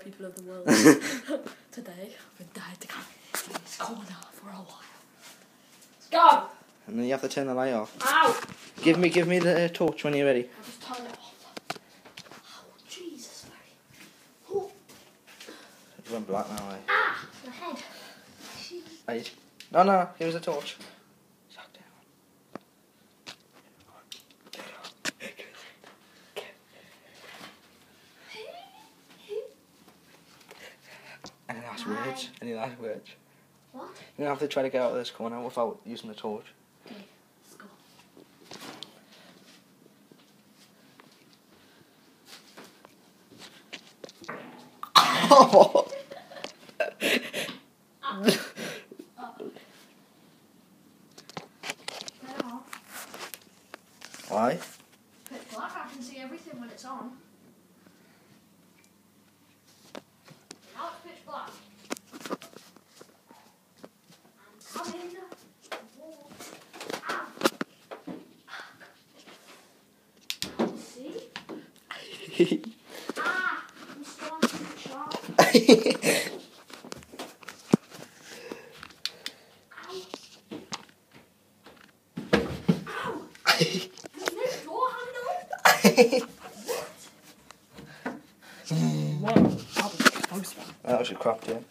people of the world. Today, I've died to come in this corner for a while. Let's go! And then you have to turn the light off. Ow! Give me the torch when you're ready. I'll just turn it off. Oh, Jesus, Mary. Oh. It went black now, eh? Ah! My head. Right. No, here's a torch. Sat down. Any last words? Any last words? What? You're gonna have to try to get out of this corner without using the torch. Okay, let's go. Oh! Why? Pitch black, I can see everything when it's on. Now it's pitch black. I'm coming. Ow. See? Ah! I'm still on the shot. Ow. Ow! There's no door handle. What? That was your crap, yeah.